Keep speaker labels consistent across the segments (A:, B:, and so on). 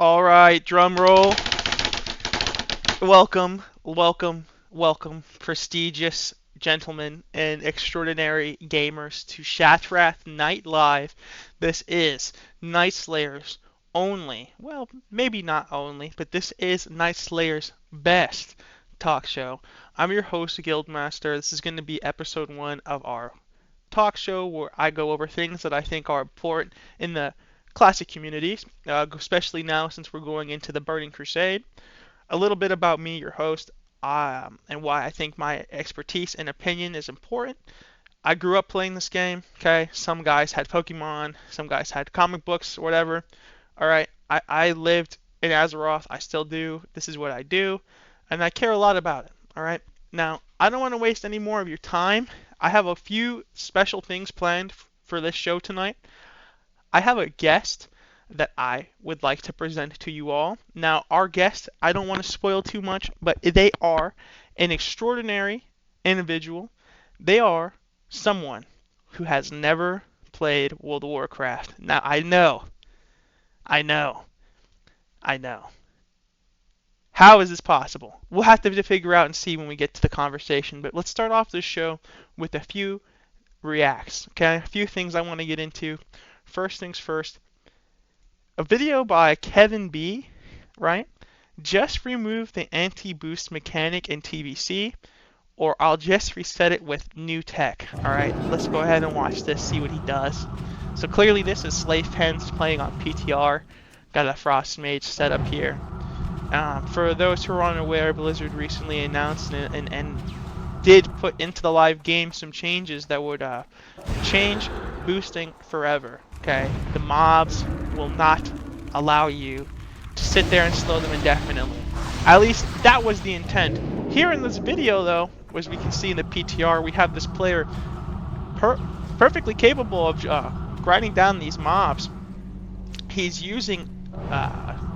A: All right, drum roll. Welcome, welcome, welcome, prestigious gentlemen and extraordinary gamers to Shattrath Night Live. This is Night Slayer's only, well, maybe not only, but this is Night Slayer's best talk show. I'm your host, Guildmaster. This is going to be episode 1 of our talk show where I go over things that I think are important in the classic communities, especially now since we're going into the Burning Crusade. A little bit about me, your host, and why I think my expertise and opinion is important. I grew up playing this game, okay? Some guys had Pokemon, some guys had comic books, or whatever. Alright, I lived in Azeroth, I still do. This is what I do, and I care a lot about it, alright? Now, I don't want to waste any more of your time. I have a few special things planned for this show tonight. I have a guest that I would like to present to you all. Now, our guest, I don't want to spoil too much, but they are an extraordinary individual. They are someone who has never played World of Warcraft. Now, I know, I know, I know. How is this possible? We'll have to figure out and see when we get to the conversation, but let's start off this show with a few reacts, okay? A few things I want to get into. First things first, a video by Kevin B, right? Just remove the anti-boost mechanic in TBC, or I'll just reset it with new tech. Alright, let's go ahead and watch this, see what he does. So clearly this is Slave Pens playing on PTR. Got a Frost Mage set up here. For those who are unaware, Blizzard recently announced and did put into the live game some changes that would change boosting forever. Okay, the mobs will not allow you to sit there and slow them indefinitely. At least that was the intent. Here in this video, though, as we can see in the PTR, we have this player perfectly capable of grinding down these mobs. He's using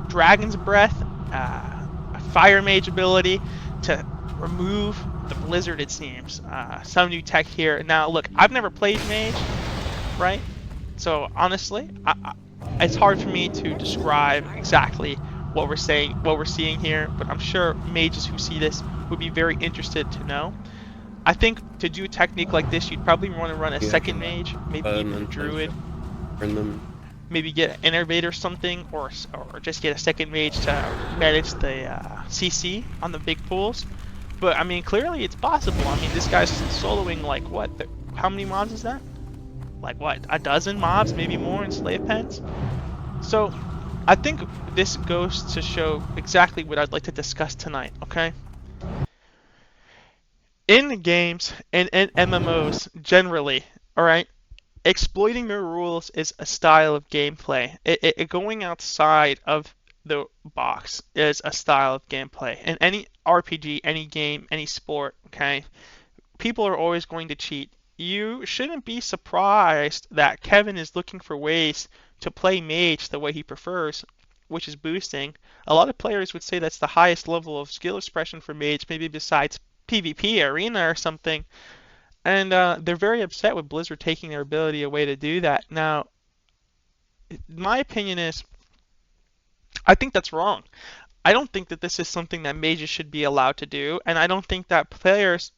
A: Dragon's Breath, a Fire Mage ability to remove the Blizzard, it seems. Some new tech here. Now, look, I've never played Mage, right? So honestly, it's hard for me to describe exactly what we're seeing here, but I'm sure mages who see this would be very interested to know. I think to do a technique like this, you'd probably want to run a second mage, maybe even a druid, maybe get an innervator or something, or just get a second mage to manage the CC on the big pools. But I mean, clearly it's possible. I mean, this guy's soloing like what? How many mobs is that? Like what, a dozen mobs, maybe more in Slave Pens? So I think this goes to show exactly what I'd like to discuss tonight, okay? In games and MMOs generally, alright, exploiting their rules is a style of gameplay. Going outside of the box is a style of gameplay. In any RPG, any game, any sport, okay, people are always going to cheat. You shouldn't be surprised that Kevin is looking for ways to play Mage the way he prefers, which is boosting. A lot of players would say that's the highest level of skill expression for Mage, maybe besides PvP, Arena, or something. And they're very upset with Blizzard taking their ability away to do that. Now, my opinion is, I think that's wrong. I don't think that this is something that Mages should be allowed to do, and I don't think that players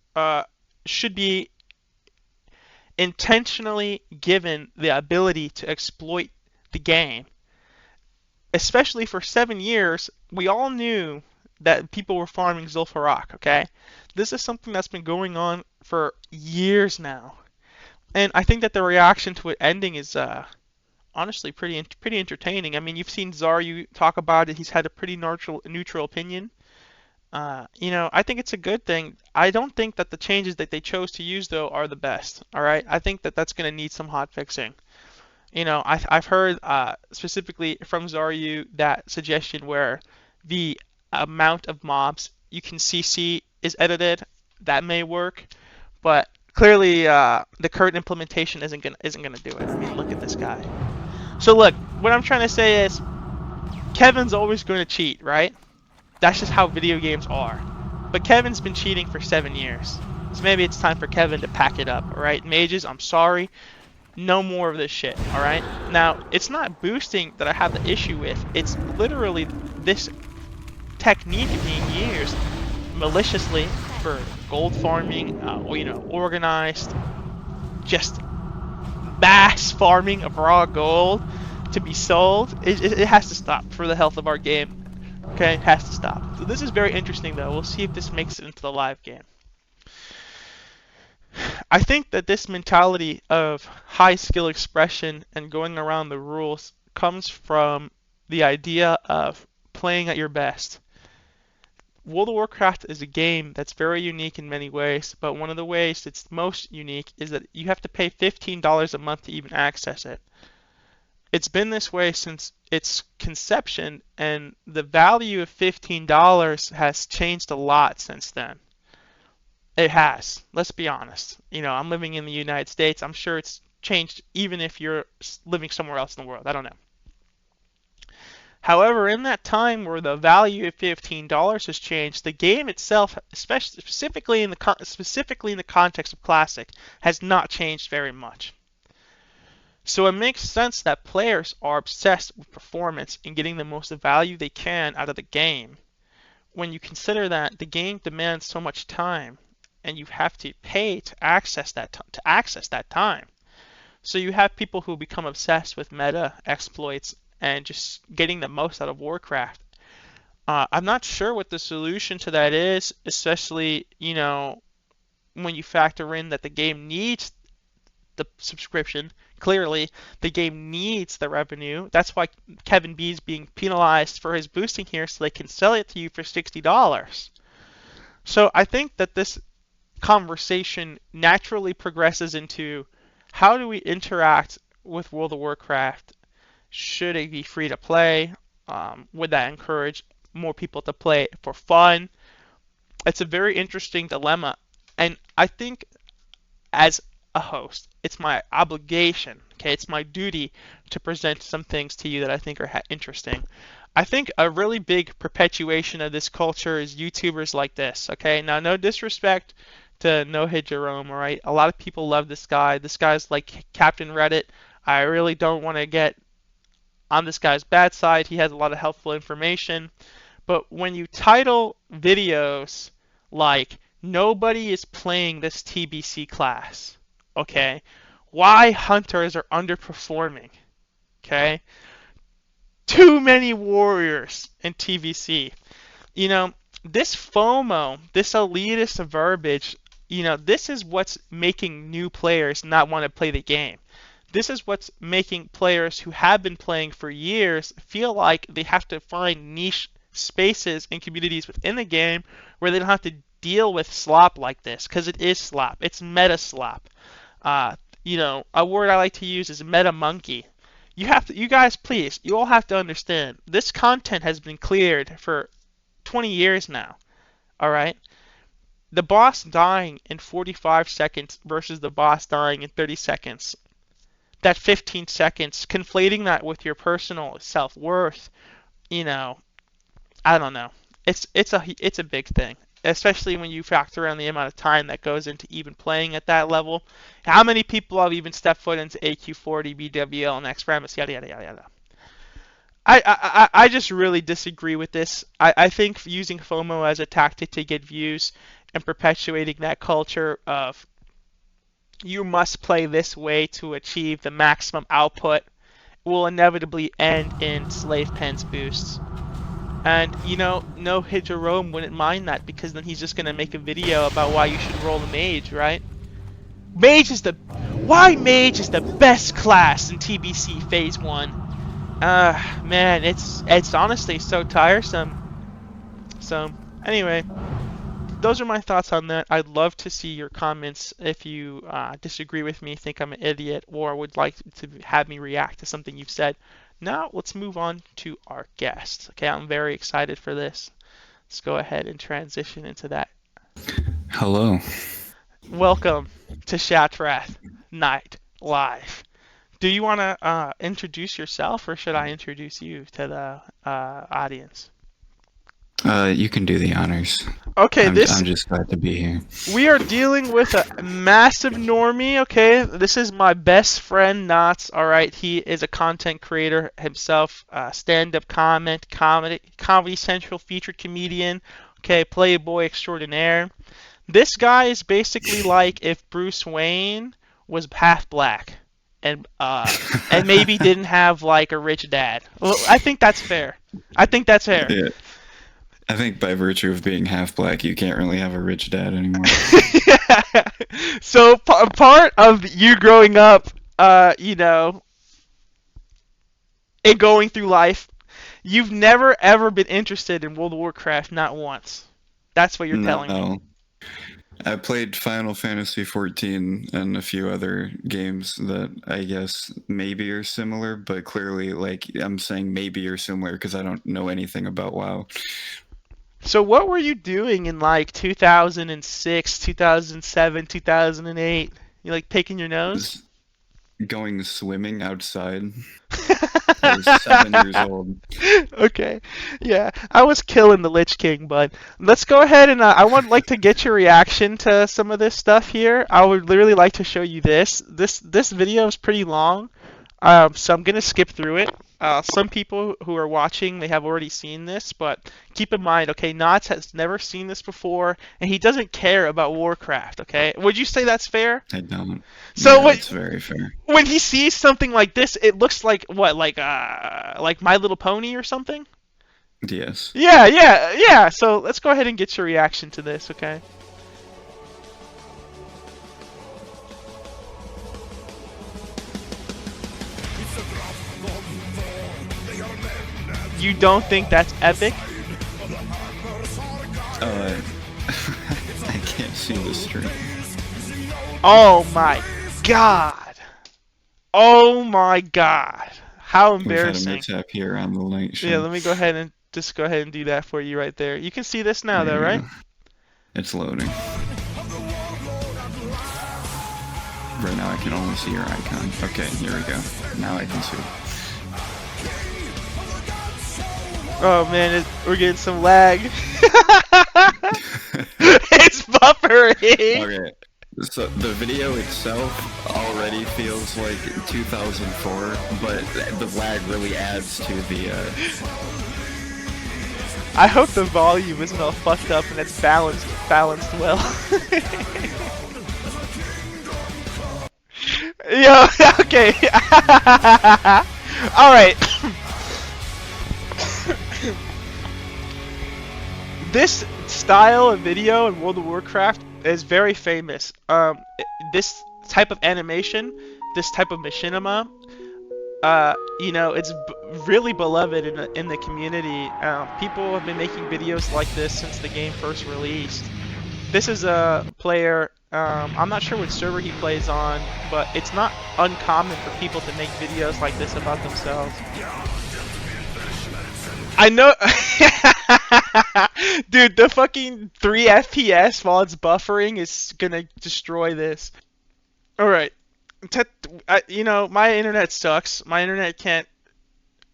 A: should be intentionally given the ability to exploit the game. Especially for 7 years, we all knew that people were farming Zul'Farrak, okay? This is something that's been going on for years now. And I think that the reaction to it ending is honestly pretty entertaining. I mean, you've seen Zaryu talk about it. He's had a pretty neutral opinion. I think it's a good thing. I don't think that the changes that they chose to use, though, are the best. All right, I think that that's going to need some hot fixing. I've heard specifically from Zaryu that suggestion where the amount of mobs you can CC is edited. That may work, but clearly the current implementation isn't gonna do it. I mean, look at this guy. So look, what I'm trying to say is, Kevin's always going to cheat, right? That's just how video games are. But Kevin's been cheating for 7 years. So maybe it's time for Kevin to pack it up, alright? Mages, I'm sorry. No more of this shit, alright? Now, it's not boosting that I have the issue with. It's literally this technique being used maliciously for gold farming, organized, just mass farming of raw gold to be sold. It has to stop for the health of our game. Okay, it has to stop. So this is very interesting, though. We'll see if this makes it into the live game. I think that this mentality of high skill expression and going around the rules comes from the idea of playing at your best. World of Warcraft is a game that's very unique in many ways, but one of the ways it's most unique is that you have to pay $15 a month to even access it. It's been this way since its conception, and the value of $15 has changed a lot since then. It has. Let's be honest. I'm living in the United States. I'm sure it's changed even if you're living somewhere else in the world. I don't know. However, in that time where the value of $15 has changed, the game itself, especially specifically in the context of Classic, has not changed very much. So it makes sense that players are obsessed with performance and getting the most value they can out of the game. When you consider that the game demands so much time, and you have to pay to access that time. So you have people who become obsessed with meta exploits and just getting the most out of Warcraft. I'm not sure what the solution to that is, especially when you factor in that the game needs the subscription. Clearly, the game needs the revenue. That's why Kevin B is being penalized for his boosting here, so they can sell it to you for $60. So I think that this conversation naturally progresses into how do we interact with World of Warcraft? Should it be free to play? Would that encourage more people to play for fun? It's a very interesting dilemma, and I think as a host, it's my obligation, okay, it's my duty to present some things to you that I think are interesting. I think a really big perpetuation of this culture is YouTubers like this, okay? Now, no disrespect to No Hit Jerome, alright? A lot of people love this guy. This guy's like Captain Reddit. I really don't want to get on this guy's bad side. He has a lot of helpful information. But when you title videos like, nobody is playing this TBC class, okay? Why hunters are underperforming, okay? Too many warriors in TBC. This FOMO, this elitist verbiage, this is what's making new players not want to play the game. This is what's making players who have been playing for years feel like they have to find niche spaces and communities within the game where they don't have to deal with slop like this, because it is slop. It's meta slop. A word I like to use is meta monkey. You guys, please, you all have to understand, this content has been cleared for 20 years now, alright? The boss dying in 45 seconds versus the boss dying in 30 seconds. That 15 seconds, conflating that with your personal self-worth, I don't know. It's a big thing, especially when you factor in the amount of time that goes into even playing at that level. How many people have even stepped foot into AQ40, BWL, and X-Premise, yada yada yada yada. I just really disagree with this. I think using FOMO as a tactic to get views and perpetuating that culture of you must play this way to achieve the maximum output will inevitably end in slave pens boosts. And no Hit Jerome wouldn't mind that, because then he's just gonna make a video about why you should roll a mage, right? Why mage is the best class in TBC Phase 1. Man, it's honestly so tiresome. So, anyway, those are my thoughts on that. I'd love to see your comments if you disagree with me, think I'm an idiot, or would like to have me react to something you've said. Now, let's move on to our guest. Okay, I'm very excited for this. Let's go ahead and transition into that.
B: Hello.
A: Welcome to Shattrath Night Live. Do you want to introduce yourself, or should I introduce you to the audience?
B: You can do the honors.
A: Okay,
B: I'm just glad to be here.
A: we are dealing with a massive normie, okay? This is my best friend, Knots, alright? He is a content creator himself, stand-up Comedy Central featured comedian, okay, playboy extraordinaire. This guy is basically like if Bruce Wayne was half black and maybe didn't have like a rich dad. Well, I think that's fair. I think that's fair.
B: Yeah, I think by virtue of being half black, you can't really have a rich dad anymore.
A: Yeah. So part of you growing up, you know, and going through life, you've never ever been interested in World of Warcraft, not once. That's what you're telling me.
B: No, I played Final Fantasy 14 and a few other games that I guess maybe are similar, but clearly, like, I'm saying maybe are similar because I don't know anything about WoW.
A: So what were you doing in like 2006, 2007, 2008? You like picking your nose?
B: Was going swimming outside. I was 7 years old.
A: Okay. Yeah, I was killing the Lich King, but let's go ahead and I would like to get your reaction to some of this stuff here. I would literally like to show you this. This video is pretty long, so I'm gonna skip through it. Some people who are watching they have already seen this, but keep in mind, okay, Knots has never seen this before, and he doesn't care about Warcraft. Okay, would you say that's fair?
B: I don't.
A: So
B: Yeah, it's very fair.
A: when he sees something like this, it looks like what, like My Little Pony or something?
B: Yes.
A: Yeah, yeah, yeah. So let's go ahead and get your reaction to this, okay? You don't think that's epic?
B: Uh, I can't see the stream.
A: Oh my god. Oh my god. How
B: We've had a
A: embarrassing.
B: mishap here on the night show.
A: Yeah, let me go ahead and just go ahead and do that for you right there. You can see this now though,
B: There we
A: right?
B: go. It's loading. Right now I can only see your icon. Okay, here we go. Now I can see.
A: Oh man, we're getting some lag. It's buffering.
B: Okay, so the video itself already feels like 2004, but the lag really adds to the.
A: I hope the volume isn't all fucked up and it's balanced well. Yo, okay. All right. This style of video in World of Warcraft is very famous. This type of animation, this type of machinima, you know, it's really beloved in the community. People have been making videos like this since the game first released. This is a player, I'm not sure what server he plays on, but it's not uncommon for people to make videos like this about themselves. I know. Dude, the fucking 3 FPS while it's buffering is gonna destroy this. Alright. You know, my internet sucks. My internet can't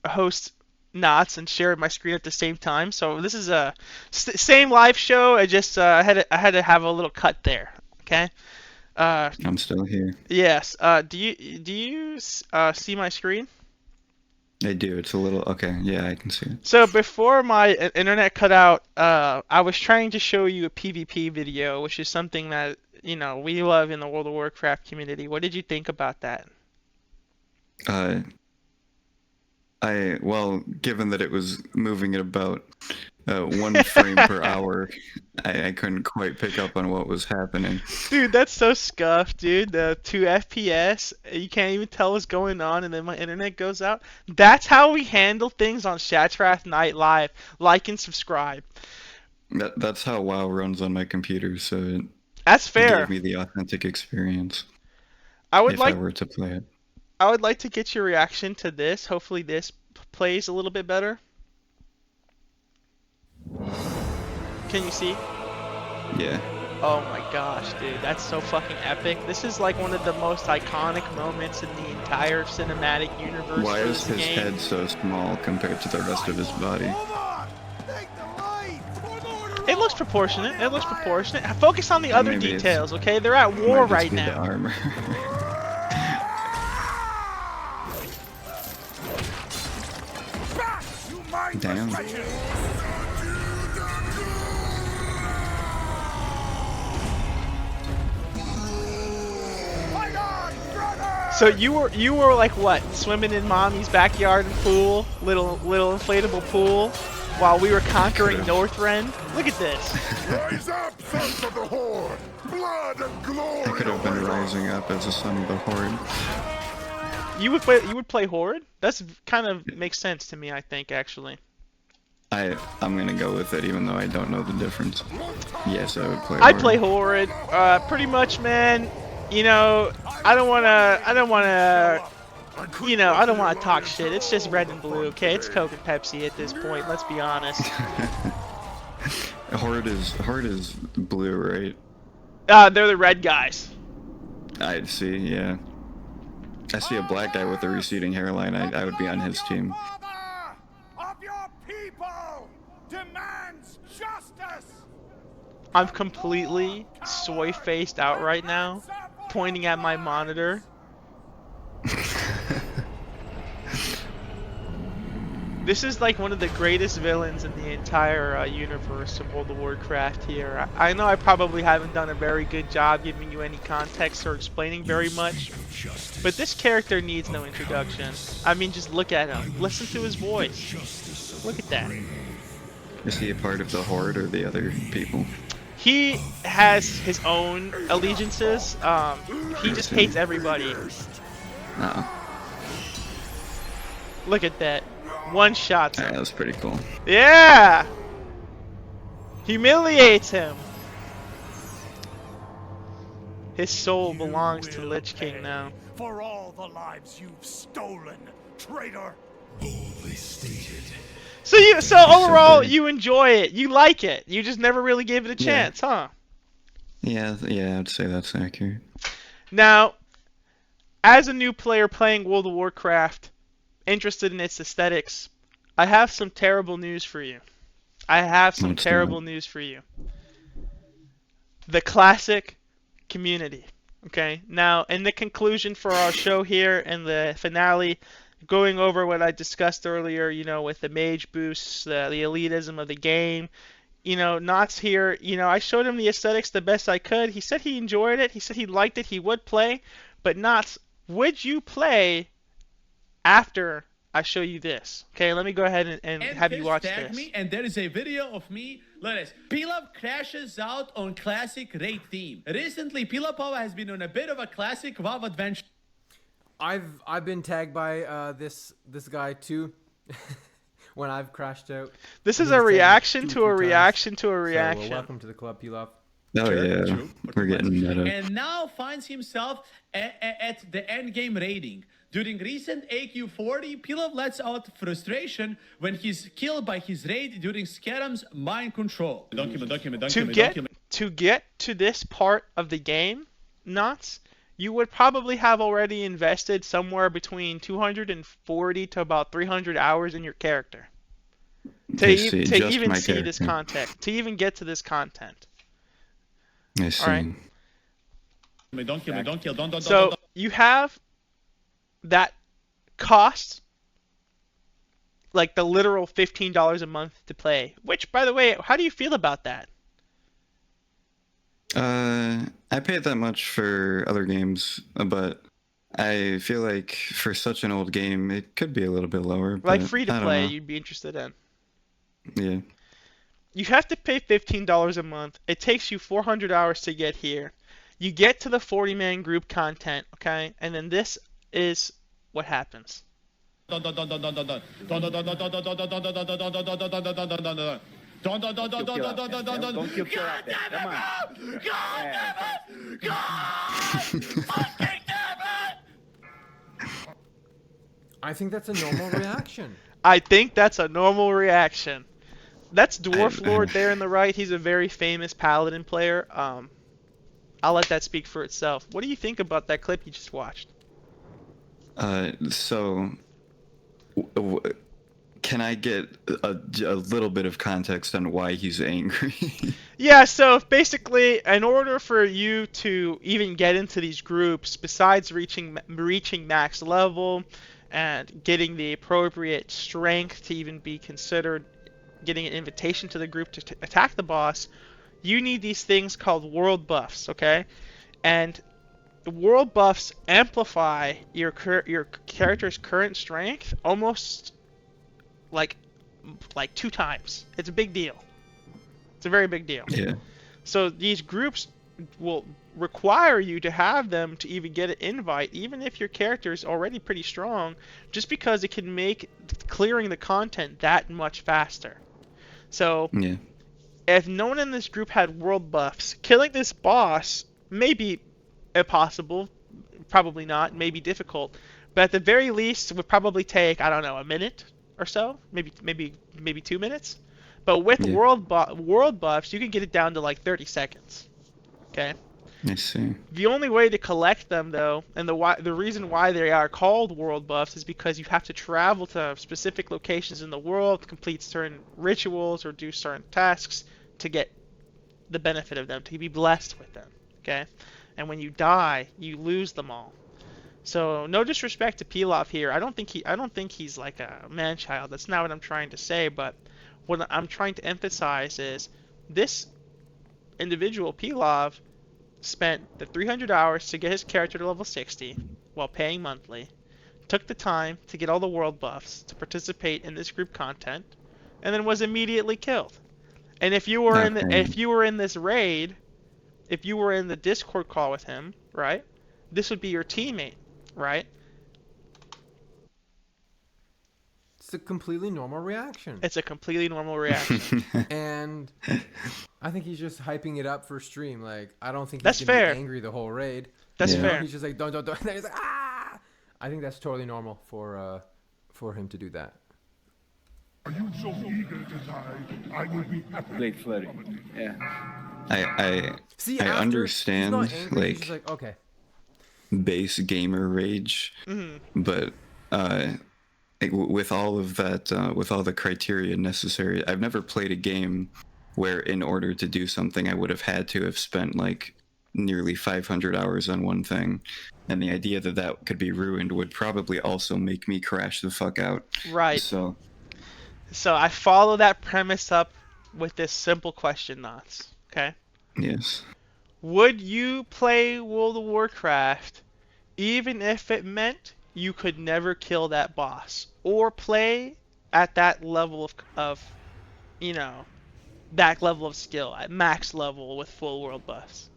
A: host Knots and share my screen at the same time. So this is a same live show. I just I had to have a little cut there. Okay.
B: I'm still here.
A: Yes. Do you see my screen?
B: I do. It's a little okay. Yeah, I can see it.
A: So before my internet cut out, I was trying to show you a PvP video, which is something that, you know, we love in the World of Warcraft community. What did you think about that?
B: Well, given that it was moving at about 1 frame per hour, I couldn't quite pick up on what was happening.
A: Dude, that's so scuffed, dude. The 2 FPS, you can't even tell what's going on, and then my internet goes out. That's how we handle things on Shattrath Night Live. Like and subscribe.
B: That's how WoW runs on my computer, so it
A: That's fair.
B: gave me the authentic experience
A: I would
B: if
A: like
B: I were to play it.
A: I would like to get your reaction to this. Hopefully this plays a little bit better. Can you see?
B: Yeah.
A: Oh my gosh, dude, that's so fucking epic. This is like one of the most iconic moments in the entire cinematic universe.
B: Why
A: for
B: is
A: this
B: his
A: game.
B: head so small compared to the rest of his body?
C: Hold on! Take the light!
A: looks proportionate. It looks proportionate. Focus on the
B: Or
A: other
B: maybe
A: details, okay? They're at
B: it
A: war
B: might just
A: right
B: be the
A: now.
B: armor. Damn.
A: So you were like what? Swimming in mommy's backyard pool, little inflatable pool, while we were conquering Northrend. Look at this.
C: Rise up, sons of the Horde! Blood and glory!
B: I could have been rising up as a son of the Horde.
A: You would play Horde? That's kind of makes sense to me, I think, actually.
B: I'm gonna go with it, even though I don't know the difference. Yes, I would play.
A: I play Horde. Pretty much, man. You know, I don't wanna, you know, I don't wanna talk shit. It's just red and blue, okay? It's Coke and Pepsi at this point. Let's be honest.
B: Horde is blue, right?
A: They're the red guys.
B: I see. Yeah. I see a black guy with a receding hairline. I would be on his team.
C: Of your people demands justice.
A: I'm completely soy-faced out right now, pointing at my monitor. This is like one of the greatest villains in the entire universe of World of Warcraft here. I know I probably haven't done a very good job giving you any context or explaining very much, but this character needs no introduction. I mean, just look at him. Listen to his voice. Look at that.
B: Is he a part of the Horde or the other people?
A: He has his own allegiances. He just hates everybody.
B: Oh.
A: Look at that. One shot.
B: Alright, that was pretty cool.
A: Yeah! Humiliates him. His soul belongs to Lich King now.
C: For all the lives you've stolen, traitor.
D: Boldly stated.
A: So overall, you enjoy it. You like it. You just never really gave it a chance, huh?
B: Yeah, I'd say that's accurate.
A: Now, as a new player playing World of Warcraft, interested in its aesthetics, I have some terrible news for you. News for you. The classic community. Okay? Now, in the conclusion for our show here and the finale, going over what I discussed earlier, you know, with the mage boosts, the elitism of the game, you know, Knott's here, you know, I showed him the aesthetics the best I could. He said he enjoyed it. He said he liked it. He would play. But Knott's, would you play after I show you this? Okay, let me go ahead and have you watch this.
E: Me, and there is a video of me. Look at this. Pilaf crashes out on classic raid theme. Recently, Pilaf has been on a bit of a classic WoW adventure.
F: I've been tagged by this guy too when I've crashed out.
A: This is a reaction to a reaction to a reaction.
F: So, welcome to the club, Pilaf.
B: Oh yeah, we're getting meta.
E: And now finds himself at the end game raiding. During recent AQ40, Pilaf lets out frustration when he's killed by his raid during Scaram's mind control.
A: To get to this part of the game, Knots, you would probably have already invested somewhere between 240 to about 300 hours in your character to even see this content, to even get to this content.
B: I see.
A: All right.
E: Don't kill.
A: So you have that cost, like the literal $15 a month to play. Which, by the way, how do you feel about that?
B: I paid that much for other games, but I feel like for such an old game, it could be a little bit lower.
A: Like free to play, you'd be interested in.
B: Yeah.
A: You have to pay $15 a month. It takes you 400 hours to get here. You get to the 40-man group content, okay? And then this is what happens.
F: I think that's a normal reaction.
A: I think that's a normal reaction. That's Dwarf Lord there in the right. He's a very famous paladin player. I'll let that speak for itself. What do you think about that clip you just watched?
B: So, can I get a little bit of context on why he's angry?
A: Yeah, so basically, in order for you to even get into these groups, besides reaching max level and getting the appropriate strength to even be considered getting an invitation to the group to attack the boss, you need these things called world buffs, okay? And the world buffs amplify your character's current strength almost like 2 times. It's a big deal. It's a very big deal.
B: Yeah.
A: So these groups will require you to have them to even get an invite, even if your character is already pretty strong, just because it can make clearing the content that much faster. So
B: Yeah.
A: if no one in this group had world buffs, killing this boss may be impossible, probably not, may be difficult, but at the very least it would probably take, I don't know, a minute or so, maybe 2 minutes. But with
B: Yeah.
A: world buffs, you can get it down to like 30 seconds. Okay?
B: I see.
A: The only way to collect them, though, and the reason why they are called world buffs is because you have to travel to specific locations in the world, complete certain rituals, or do certain tasks to get the benefit of them, to be blessed with them. Okay? And when you die, you lose them all. So no disrespect to Pilaf here. I don't think he's like a man-child. That's not what I'm trying to say. But what I'm trying to emphasize is this individual, Pilaf, spent the 300 hours to get his character to level 60 while paying monthly, took the time to get all the world buffs to participate in this group content, and then was immediately killed. And if you were in this raid, if you were in the Discord call with him, right? This would be your teammate, right?
F: It's a completely normal reaction.
A: It's a completely normal reaction.
F: And I think he's just hyping it up for stream. Like, I don't think he's
A: That's
F: gonna
A: fair.
F: be angry the whole raid.
A: That's
B: Yeah.
A: fair.
F: He's just like, don't. And then he's like, ah! I think that's totally normal for him to do that.
C: Are you so eager to die? I will be happy.
G: Blade flooded. Yeah.
B: I
F: See,
B: I
F: after,
B: understand,
F: he's not angry, he's
B: like-
F: just like, okay.
B: base gamer rage, but with all of that, with all the criteria necessary, I've never played a game where in order to do something I would have had to have spent like nearly 500 hours on one thing, and the idea that that could be ruined would probably also make me crash the fuck out.
A: Right.
B: So
A: So I follow that premise up with this simple question, Knots. Okay?
B: yes.
A: Would you play World of Warcraft even if it meant you could never kill that boss? Or play at that level of that level of skill, at max level with full world buffs?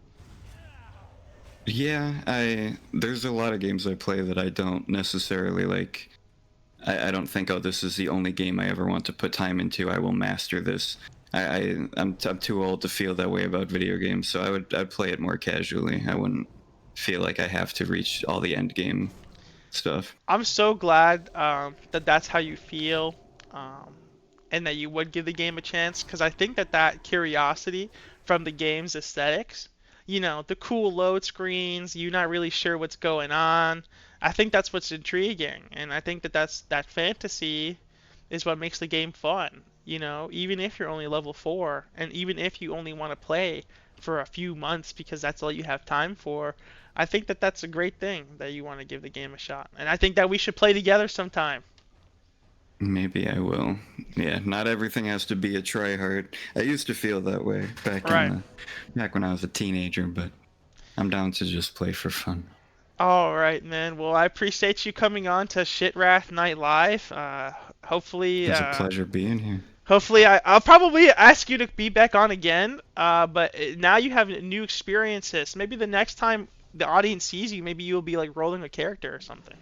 B: Yeah, there's a lot of games I play that I don't necessarily like. I don't think, oh, this is the only game I ever want to put time into. I will master this. I'm too old to feel that way about video games, so I'd play it more casually. I wouldn't feel like I have to reach all the end game stuff.
A: I'm so glad that that's how you feel, and that you would give the game a chance, because I think that curiosity from the game's aesthetics, the cool load screens, you're not really sure what's going on, I think that's what's intriguing, and I think that fantasy is what makes the game fun. Even if you're only level 4, and even if you only want to play for a few months because that's all you have time for, I think that that's a great thing that you want to give the game a shot. And I think that we should play together sometime.
B: Maybe I will. Yeah, not everything has to be a tryhard. I used to feel that way back when I was a teenager, but I'm down to just play for fun.
A: All right, man. Well, I appreciate you coming on to Shattrath Night Live. Hopefully,
B: It's a pleasure being here.
A: Hopefully, I'll probably ask you to be back on again. But now you have new experiences. Maybe the next time the audience sees you, maybe you'll be like rolling a character or something.